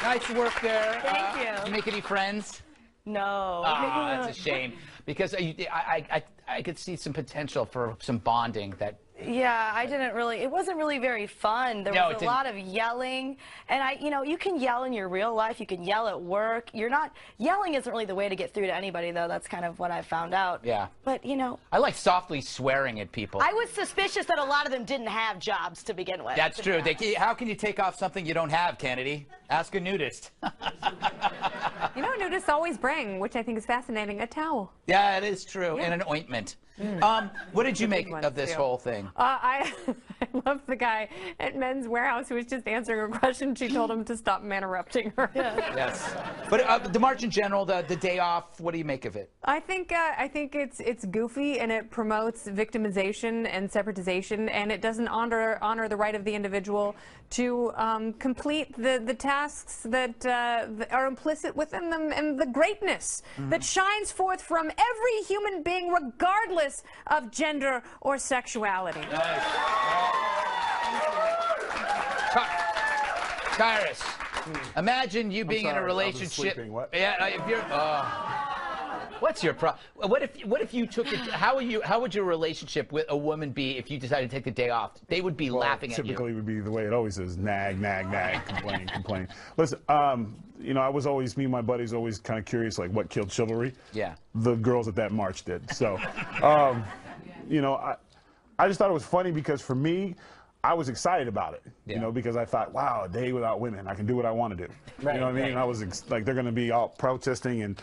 Nice work there. Thank you. Did you make any friends? No. Oh, that's a shame. Because I could see some potential for some bonding that... Yeah, I didn't really, it wasn't really very fun. There was a lot of yelling. And you know, you can yell in your real life, you can yell at work. Yelling isn't really the way to get through to anybody, though. That's kind of what I found out. Yeah. But, you know. I like softly swearing at people. I was suspicious that a lot of them didn't have jobs to begin with. That's true. How can you take off something you don't have, Kennedy? Ask a nudist. You know what nudists always bring, which I think is fascinating, a towel. Yeah, it is true. And an ointment. What did you make of this whole thing? I love the guy at Men's Warehouse who was just answering a question. She told him to stop interrupting her. Yes. But the march in general, the day off, what do you make of it? I think it's goofy, and it promotes victimization and separatization, and it doesn't honor the right of the individual to complete the tasks that are implicit within them, and the greatness that shines forth from every human being, regardless of gender or sexuality. Nice. Tyrus, imagine you being in a relationship. Yeah, if you're. What's your problem? What if you took it? How would your relationship with a woman be if you decided to take the day off? They would be laughing at you. Typically, would be the way it always is: nag, nag, nag, complain, complain. Listen, you know, me and my buddies always kind of curious, like what killed chivalry. Yeah. The girls at that march did. So, you know, I just thought it was funny because for me, I was excited about it, you know, because I thought, wow, a day without women, I can do what I want to do. Right, you know what I mean? And I was like, they're going to be all protesting and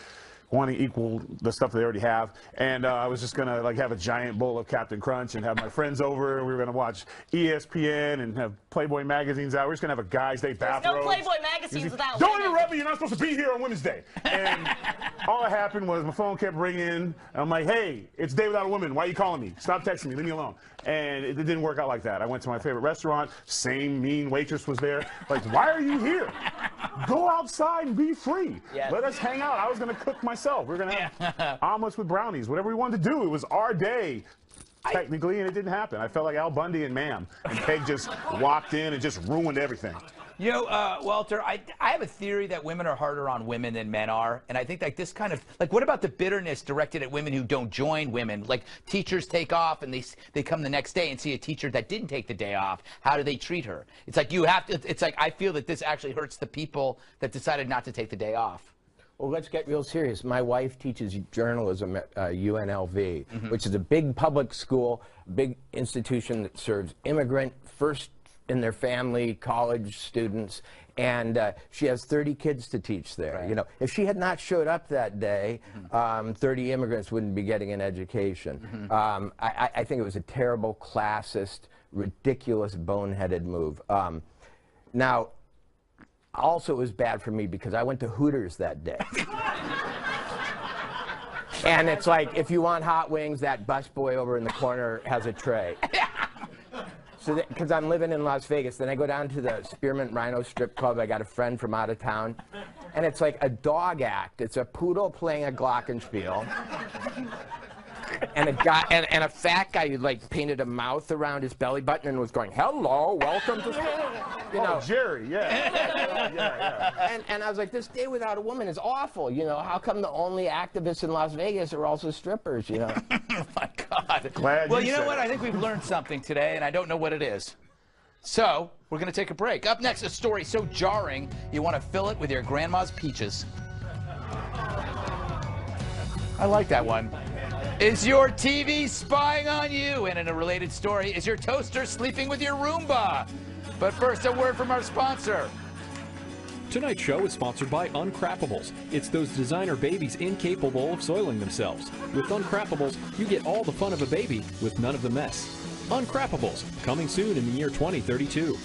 wanting to equal the stuff they already have, and I was just gonna like have a giant bowl of Captain Crunch and have my friends over, and we were gonna watch ESPN and have Playboy magazines out. We're just gonna have a guys' day bathrobe. No Playboy magazines without Don't interrupt me, you're not supposed to be here on Women's Day. And all that happened was my phone kept ringing, and I'm like, hey, it's Day Without a Woman, why are you calling me? Stop texting me, leave me alone. And it didn't work out like that. I went to my favorite restaurant, same mean waitress was there. Like, why are you here? Go outside and be free. Yes. Let us hang out. I was gonna cook myself. We were gonna have omelets with brownies, whatever we wanted to do. It was our day, technically, and it didn't happen. I felt like Al Bundy and Ma'am, and Peg just walked in and just ruined everything. You know, Walter, I have a theory that women are harder on women than men are, and I think like this kind of, like, what about the bitterness directed at women who don't join women? Like, teachers take off and they come the next day and see a teacher that didn't take the day off. How do they treat her? It's like you have to, it's like I feel that this actually hurts the people that decided not to take the day off. Well, let's get real serious. My wife teaches journalism at UNLV, which is a big public school, big institution that serves immigrant, first in their family, college students, and she has 30 kids to teach there. Right. You know, if she had not showed up that day, 30 immigrants wouldn't be getting an education. I think it was a terrible, classist, ridiculous, boneheaded move. Now, also it was bad for me because I went to Hooters that day. And it's like, if you want hot wings, that busboy over in the corner has a tray. So because I'm living in Las Vegas, then I go down to the Spearmint Rhino Strip Club. I got a friend from out of town, and it's like a dog act. It's a poodle playing a glockenspiel, and a fat guy who like painted a mouth around his belly button and was going, "Hello, welcome to," you know, Jerry, yeah. And I was like, this Day Without a Woman is awful. You know, how come the only activists in Las Vegas are also strippers? You know. Oh my God. Glad well, you know what? I think we've learned something today, and I don't know what it is. So we're going to take a break. Up next, a story so jarring you want to fill it with your grandma's peaches. I like that one. Is your TV spying on you? And in a related story, is your toaster sleeping with your Roomba? But first, a word from our sponsor. Tonight's show is sponsored by Uncrappables. It's those designer babies incapable of soiling themselves. With Uncrappables, you get all the fun of a baby with none of the mess. Uncrappables, coming soon in the year 2032.